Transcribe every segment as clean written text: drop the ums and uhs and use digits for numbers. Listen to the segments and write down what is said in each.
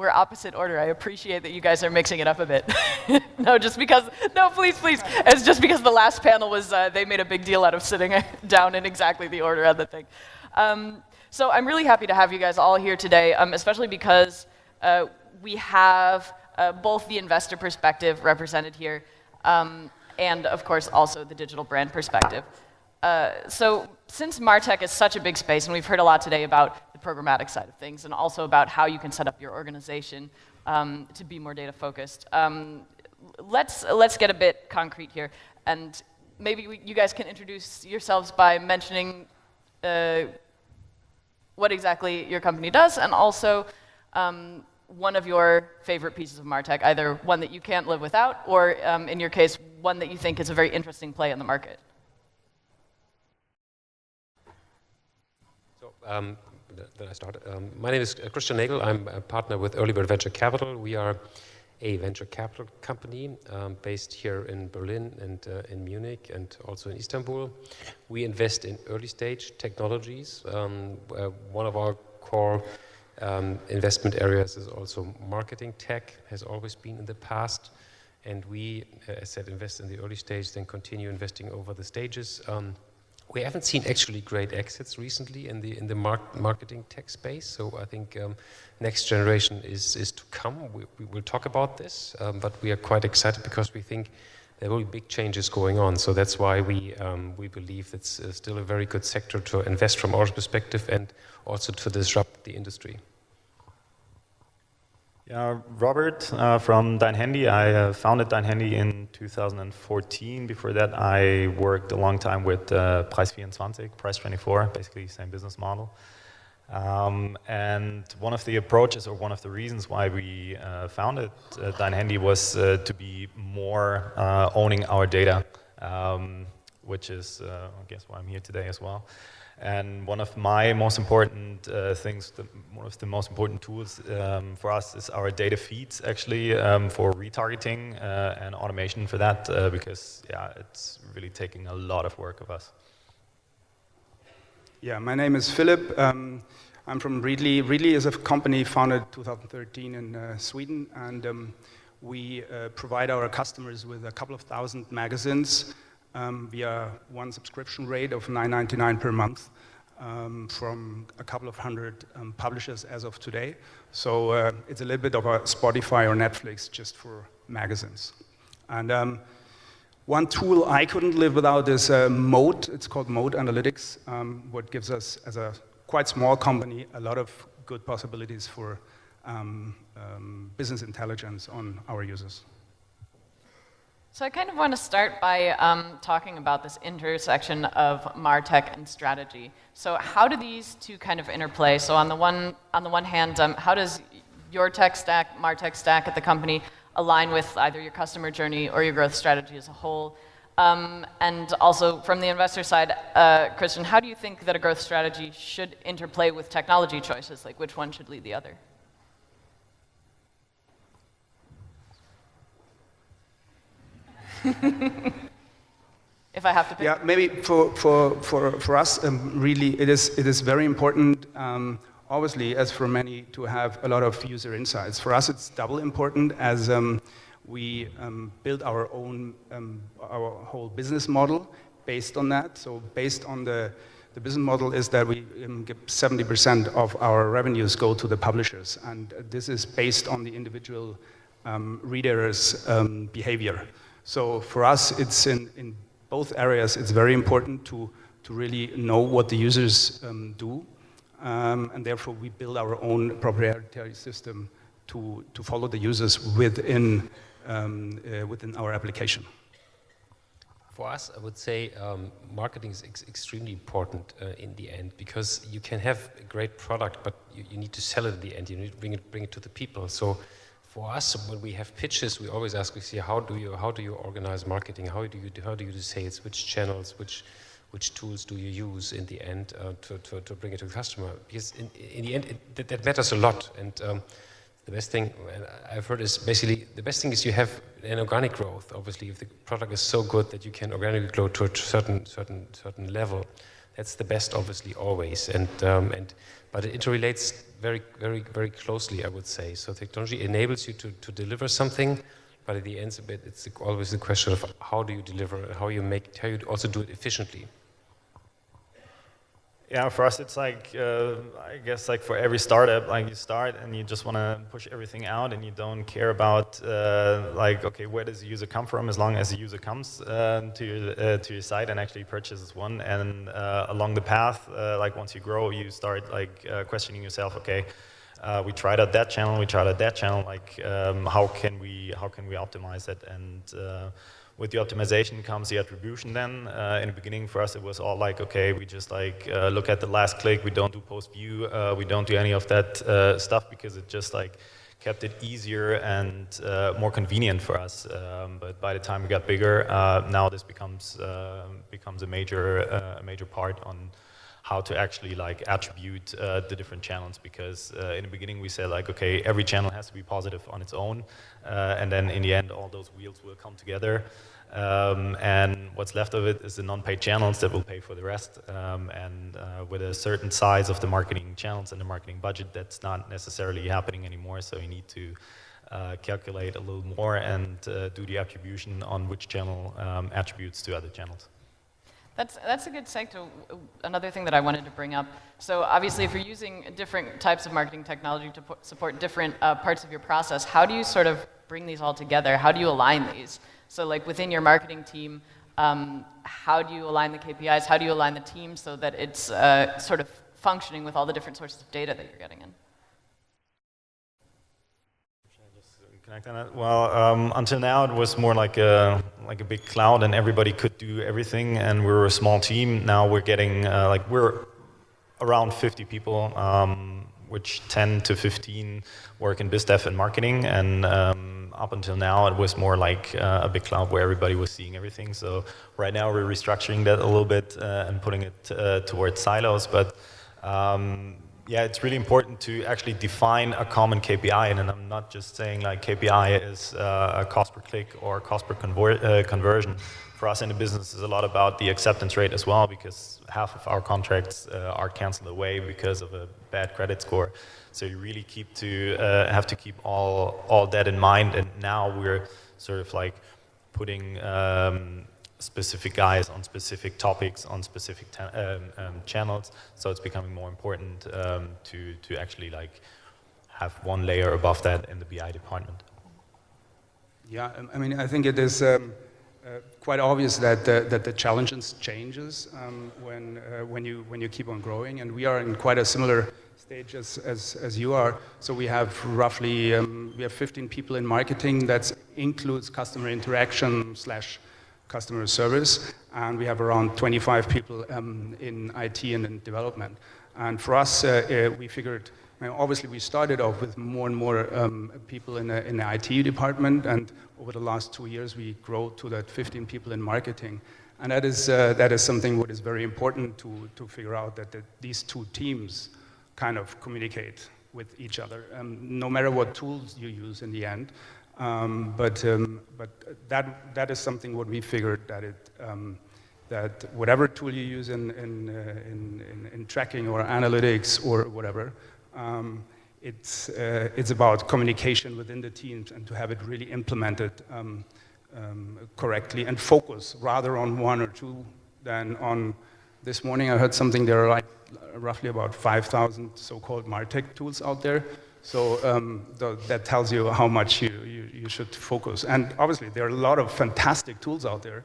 we're opposite order. I appreciate that you guys are mixing it up a bit. No, just because, no, please. It's just because the last panel was, they made a big deal out of sitting down in exactly the order of the thing. So I'm really happy to have you guys all here today, especially because we have both the investor perspective represented here, and of course also the digital brand perspective. So since MarTech is such a big space, and we've heard a lot today about the programmatic side of things, and also about how you can set up your organization to be more data focused, let's get a bit concrete here, and maybe you guys can introduce yourselves by mentioning what exactly your company does, and also one of your favorite pieces of MarTech, either one that you can't live without, or in your case, one that you think is a very interesting play in the market. So, then I start. My name is Christian Nagel. I'm a partner with Earlybird Venture Capital. We are a venture capital company based here in Berlin and in Munich and also in Istanbul. We invest in early stage technologies. One of our core investment areas is also marketing tech, has always been in the past. And we, as I said, invest in the early stage, then continue investing over the stages. We haven't seen actually great exits recently in the marketing tech space, so I think next generation is to come. We will talk about this, but we are quite excited because we think there will be big changes going on. So that's why we believe it's still a very good sector to invest from our perspective and also to disrupt the industry. Yeah, Robert from DEINHANDY. I founded DEINHANDY in 2014. Before that, I worked a long time with Preis24, Price24, basically same business model. And one of the approaches, or one of the reasons why we founded DEINHANDY was to be more owning our data, which is, I guess, why I'm here today as well. And one of my most important things, one of the most important tools for us is our data feeds, actually, for retargeting and automation for that, because yeah, it's really taking a lot of work of us. Yeah, my name is Philipp. I'm from Readly. Readly is a company founded 2013 in Sweden, and we provide our customers with a couple of thousand magazines via one subscription rate of $9.99 per month from a couple of hundred publishers as of today. So it's a little bit of a Spotify or Netflix just for magazines. And one tool I couldn't live without is Mode. It's called Mode Analytics, what gives us, as a quite small company, a lot of good possibilities for business intelligence on our users. So I kind of want to start by talking about this intersection of MarTech and strategy. So how do these two kind of interplay? So on the one hand, how does your tech stack, MarTech stack at the company, align with either your customer journey or your growth strategy as a whole? And also from the investor side, Christian, how do you think that a growth strategy should interplay with technology choices? Like which one should lead the other? If I have to pick. Yeah, maybe for us, really, it is very important, obviously, as for many, to have a lot of user insights. For us, it's double important as we build our own, our whole business model based on that. So based on the business model is that we give 70% of our revenues go to the publishers, and this is based on the individual reader's behavior. So for us, it's in both areas, it's very important to really know what the users do, and therefore we build our own proprietary system to follow the users within our application. For us, I would say marketing is extremely important in the end, because you can have a great product, but you need to sell it at the end. You need to bring it to the people. So for us, when we have pitches, we always ask, we say, how do you organize marketing? How do you do sales? Which channels, which tools do you use in the end to bring it to the customer? Because in the end, that matters a lot. And the best thing I've heard is basically the best thing is you have an organic growth. Obviously, if the product is so good that you can organically grow to a certain level, that's the best, obviously, always. But it interrelates very, very, very closely, I would say. So technology enables you to deliver something, but at the end, it's always the question of how do you deliver, and how you also do it efficiently. Yeah, for us, it's like, I guess, like for every startup, like you start and you just want to push everything out and you don't care about, like, okay, where does the user come from, as long as the user comes to your site and actually purchases one. And along the path, like once you grow, you start like questioning yourself, okay, we tried out that channel, we tried out that channel, like how can we optimize it? And with the optimization comes the attribution then. In the beginning for us it was all like, okay, we just like look at the last click, we don't do post view, we don't do any of that stuff because it just like kept it easier and more convenient for us. But by the time we got bigger, now this becomes a major part on how to actually like attribute the different channels, because in the beginning we said like, okay, every channel has to be positive on its own, and then in the end all those wheels will come together, and what's left of it is the non-paid channels that will pay for the rest, and with a certain size of the marketing channels and the marketing budget, that's not necessarily happening anymore, so you need to calculate a little more and do the attribution on which channel attributes to other channels. That's a good segue to another thing that I wanted to bring up. So obviously, if you're using different types of marketing technology to support different parts of your process, how do you sort of bring these all together? How do you align these? So like within your marketing team, how do you align the KPIs? How do you align the team so that it's sort of functioning with all the different sources of data that you're getting in? Connect on that? Well, until now it was more like a big cloud and everybody could do everything, and we were a small team. Now we're getting like we're around 50 people, which 10 to 15 work in BizDev and marketing, and up until now it was more like a big cloud where everybody was seeing everything. So right now we're restructuring that a little bit and putting it towards silos, but yeah, it's really important to actually define a common KPI, and I'm not just saying like KPI is a cost per click or cost per conversion. For us in the business is a lot about the acceptance rate as well, because half of our contracts are canceled away because of a bad credit score. So you really have to keep all that in mind, and now we're sort of like putting specific guys on specific topics on specific channels, so it's becoming more important to actually like have one layer above that in the BI department. Yeah, I mean, I think it is quite obvious that the challenges changes when you keep on growing, and we are in quite a similar stage as you are. So we have roughly we have 15 people in marketing. That includes customer interaction / customer service, and we have around 25 people in IT and in development. And for us, we figured, obviously we started off with more and more people in the IT department, and over the last 2 years we grow to that 15 people in marketing. And that is something what is very important to figure out, that these two teams kind of communicate with each other, no matter what tools you use in the end. But that is something what we figured, that whatever tool you use in tracking or analytics or whatever, it's about communication within the teams and to have it really implemented correctly and focus rather on one or two than on. This morning I heard something, there are like roughly about 5,000 so-called MarTech tools out there. So that tells you how much you should focus. And obviously, there are a lot of fantastic tools out there,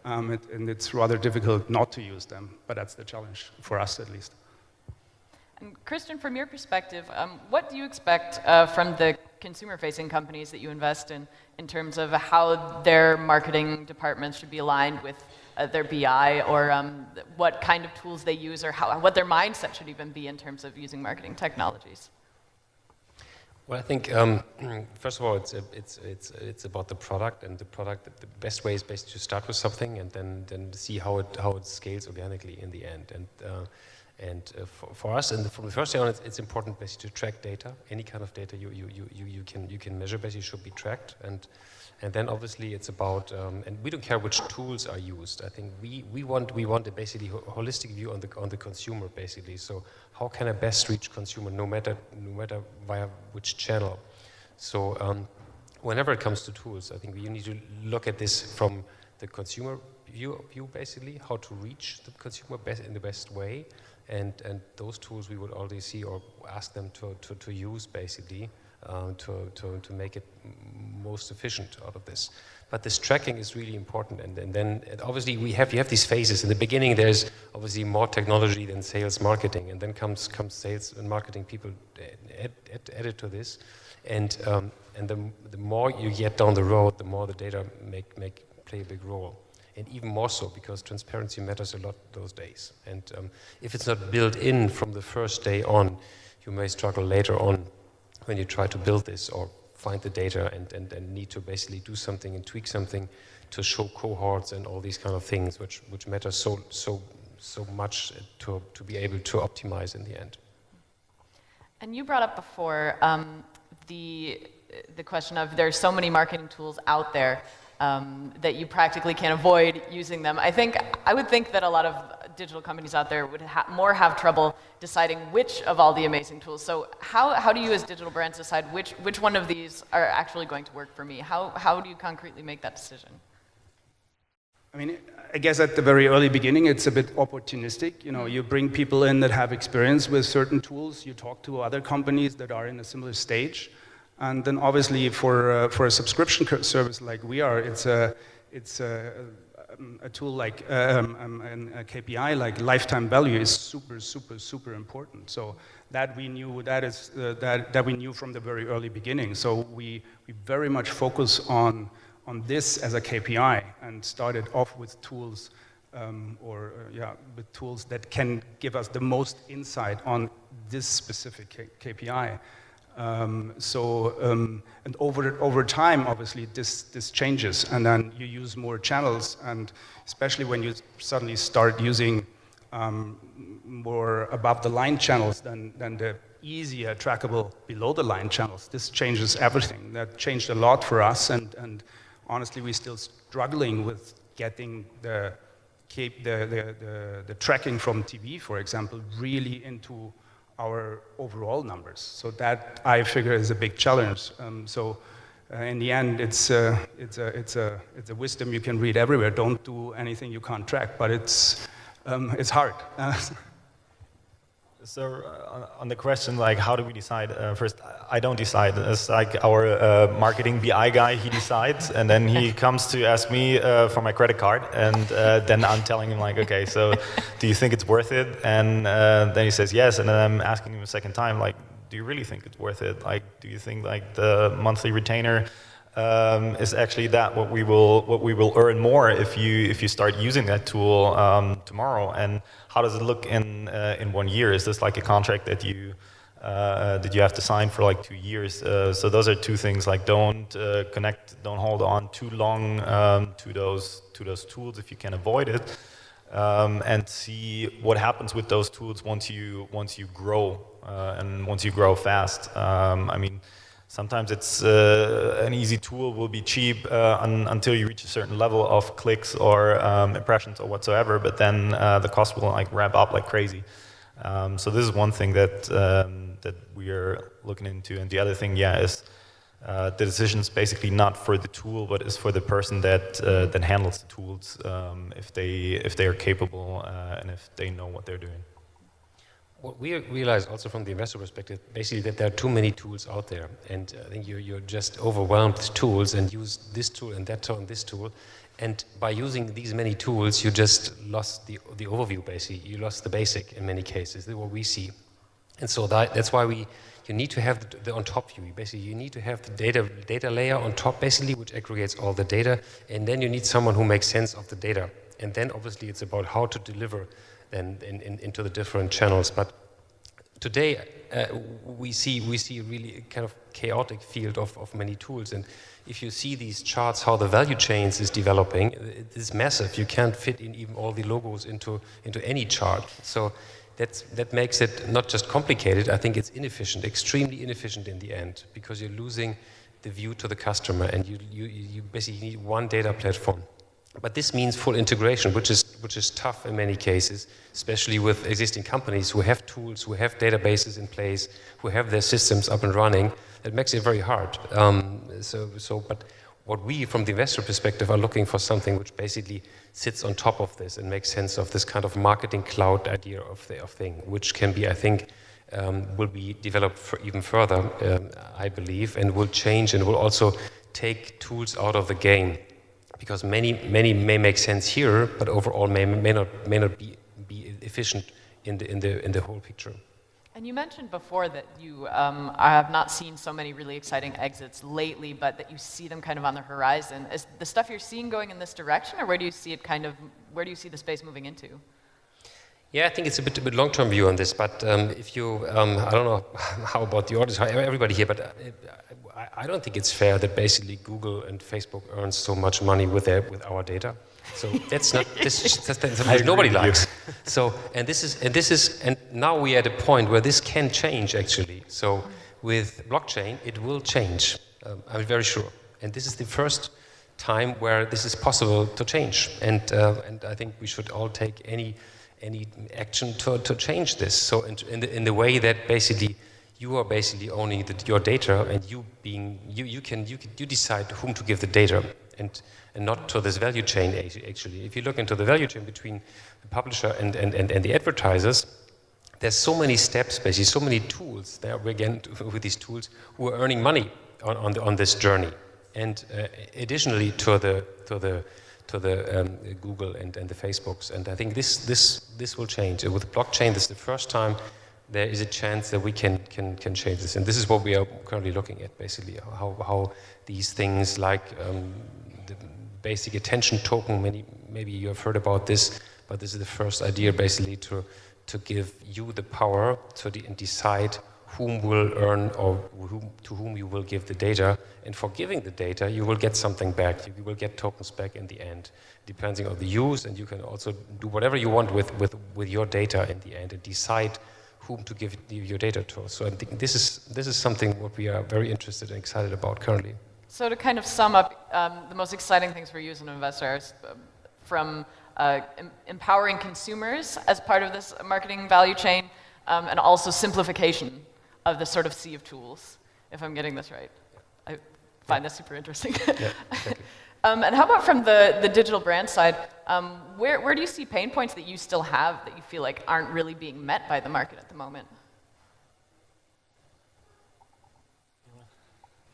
and it's rather difficult not to use them. But that's the challenge, for us at least. And Christian, from your perspective, what do you expect from the consumer-facing companies that you invest in terms of how their marketing departments should be aligned with their BI, or what kind of tools they use, or what their mindset should even be in terms of using marketing technologies? Well, I think first of all, it's about the product, and the product. The best way is basically to start with something and then see how it scales organically in the end. And for us, and from the first day on, it's important basically to track data. Any kind of data you can measure basically should be tracked, and And then obviously it's about, and we don't care which tools are used. I think we want a basically holistic view on the consumer basically. So how can I best reach consumer no matter via which channel? So whenever it comes to tools, I think you need to look at this from the consumer view basically, how to reach the consumer in the best way. And those tools we would already see or ask them to use basically to make it most efficient out of this. But this tracking is really important, and then obviously you have these phases. In the beginning, there's obviously more technology than sales marketing, and then comes sales and marketing people added to this, and the more you get down the road, the more the data play a big role. And even more so, because transparency matters a lot those days. And if it's not built in from the first day on, you may struggle later on when you try to build this or find the data and need to basically do something and tweak something to show cohorts and all these kind of things, which matter so much to be able to optimize in the end. And you brought up before the question of there's so many marketing tools out there that you practically can't avoid using them. I would think that a lot of digital companies out there would have trouble deciding which of all the amazing tools. So how do you as digital brands decide which one of these are actually going to work for me? How do you concretely make that decision? I mean, I guess at the very early beginning, it's a bit opportunistic. You know, you bring people in that have experience with certain tools. You talk to other companies that are in a similar stage. And then obviously for a subscription service like we are, it's a tool like a KPI like lifetime value is super important. So that we knew that we knew from the very early beginning. So we very much focus on this as a KPI and started off with tools with tools that can give us the most insight on this specific KPI. And over time, obviously, this changes, and then you use more channels, and especially when you suddenly start using more above-the-line channels than the easier trackable below-the-line channels. This changes everything. That changed a lot for us, and honestly, we're still struggling with getting the tracking from TV, for example, really into our overall numbers. So that I figure is a big challenge. In the end, it's a wisdom you can read everywhere. Don't do anything you can't track, but it's hard. So on the question, like, how do we decide? First, I don't decide. It's like our marketing BI guy, he decides, and then he comes to ask me for my credit card, and then I'm telling him, like, okay, so do you think it's worth it? And then he says yes, and then I'm asking him a second time, like, do you really think it's worth it? Like, do you think like the monthly retainer is actually what we will earn more if you start using that tool tomorrow? And how does it look in 1 year? Is this like a contract that you have to sign for like 2 years? So those are two things. Like, don't hold on too long to those tools if you can avoid it, and see what happens with those tools once you grow and once you grow fast. I mean, sometimes it's an easy tool will be cheap until you reach a certain level of clicks or impressions or whatsoever, but then the cost will like ramp up like crazy. So this is one thing that we are looking into, and the other thing, is the decision's basically not for the tool, but is for the person that handles the tools, if they are capable and if they know what they're doing. What we realize also from the investor perspective, basically, that there are too many tools out there, and I think you're just overwhelmed with tools and use this tool and that tool and this tool, and by using these many tools, you just lost the overview. Basically, you lost the basic in many cases. That's what we see, and so that's why you need to have the on top view. Basically, you need to have the data layer on top, basically, which aggregates all the data, and then you need someone who makes sense of the data, and then obviously it's about how to deliver into the different channels. But today we see really a kind of chaotic field of many tools, and if you see these charts, how the value chains is developing, it is massive. You can't fit in even all the logos into any chart. So that makes it not just complicated. I think it's inefficient, extremely inefficient in the end, because you're losing the view to the customer, and you basically need one data platform. But this means full integration, which is tough in many cases, especially with existing companies who have tools, who have databases in place, who have their systems up and running. It makes it very hard. But what we, from the investor perspective, are looking for something which basically sits on top of this and makes sense of this kind of marketing cloud idea of thing, which can be, I think, will be developed even further, I believe, and will change and will also take tools out of the game. Because many may make sense here, but overall may not be efficient in the whole picture. And you mentioned before that you have not seen so many really exciting exits lately, but that you see them kind of on the horizon. Is the stuff you're seeing going in this direction, or where do you see the space moving into? Yeah, I think it's a bit long-term view on this, but if you, I don't know how about the audience, how everybody here, but I don't think it's fair that basically Google and Facebook earns so much money with our data. So that's not that's nobody likes. So and now we are at a point where this can change actually. So with blockchain, it will change. I'm very sure. And this is the first time where this is possible to change. And I think we should all take any action to change this. So in the way that basically you are basically owning your data, and you decide whom to give the data, and not to this value chain actually. If you look into the value chain between the publisher and the advertisers, there's so many steps, basically so many tools there again with these tools who are earning money on this journey, and additionally to the Google and the Facebooks. And I think this will change. With blockchain, this is the first time there is a chance that we can change this. And this is what we are currently looking at, basically, how these things like the basic attention token, maybe you have heard about this, but this is the first idea, basically, to give you the power to decide whom will earn or to whom you will give the data. And for giving the data, you will get something back. You will get tokens back in the end, depending on the use. And you can also do whatever you want with your data in the end and decide whom to give your data to. So I think this is something what we are very interested and excited about currently. So to kind of sum up, the most exciting things for you as an investor is from empowering consumers as part of this marketing value chain, and also simplification of this sort of sea of tools, if I'm getting this right. I find this super interesting. Yeah, exactly. And how about from the digital brand side, where do you see pain points that you still have that you feel like aren't really being met by the market at the moment?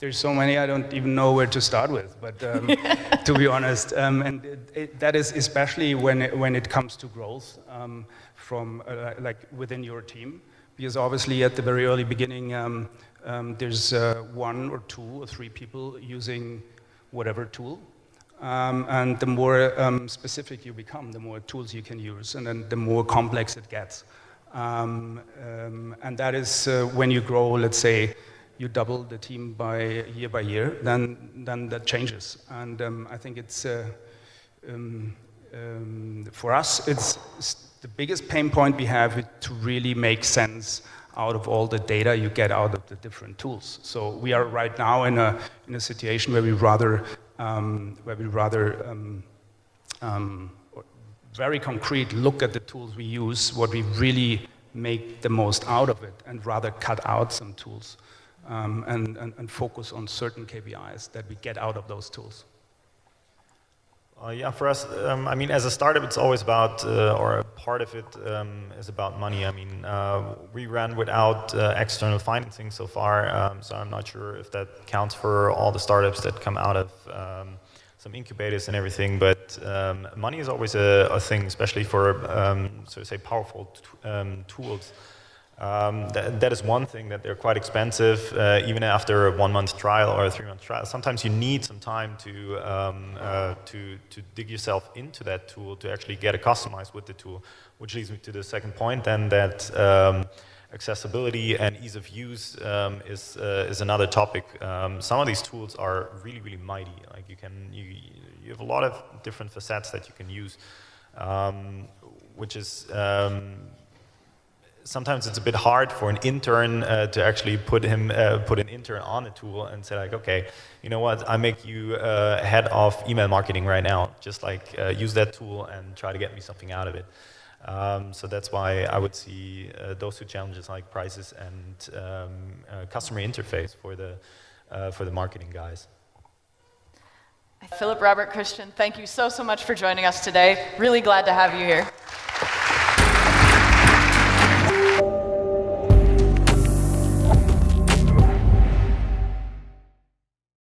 There's so many, I don't even know where to start with, but to be honest, and that is especially when it comes to growth from like within your team, because obviously at the very early beginning, there's one or two or three people using whatever tool, and the more specific you become, the more tools you can use, and then the more complex it gets. And that is when you grow, let's say, you double the team by year, then that changes. And I think it's, for us, it's the biggest pain point we have to really make sense out of all the data you get out of the different tools. So we are right now in a situation where we rather very concrete look at the tools we use, what we really make the most out of it, and rather cut out some tools. And focus on certain KPIs that we get out of those tools. Yeah, for us, I mean, as a startup, it's always about, or a part of it is about money. I mean, we ran without external financing so far, so I'm not sure if that counts for all the startups that come out of some incubators and everything, but money is always a thing, especially for, so to say, powerful tools. That is one thing, that they're quite expensive, even after a 1-month trial or a 3-month trial. Sometimes you need some time to dig yourself into that tool, to actually get it customized with the tool, which leads me to the second point then, that accessibility and ease of use is another topic. Some of these tools are really, really mighty. Like you have a lot of different facets that you can use, which is sometimes it's a bit hard for an intern to actually put an intern on a tool and say like, okay, you know what, I make you head of email marketing right now. Just like use that tool and try to get me something out of it. So that's why I would see those two challenges like prices and customer interface for the marketing guys. Philipp, Robert, Christian, thank you so much for joining us today. Really glad to have you here.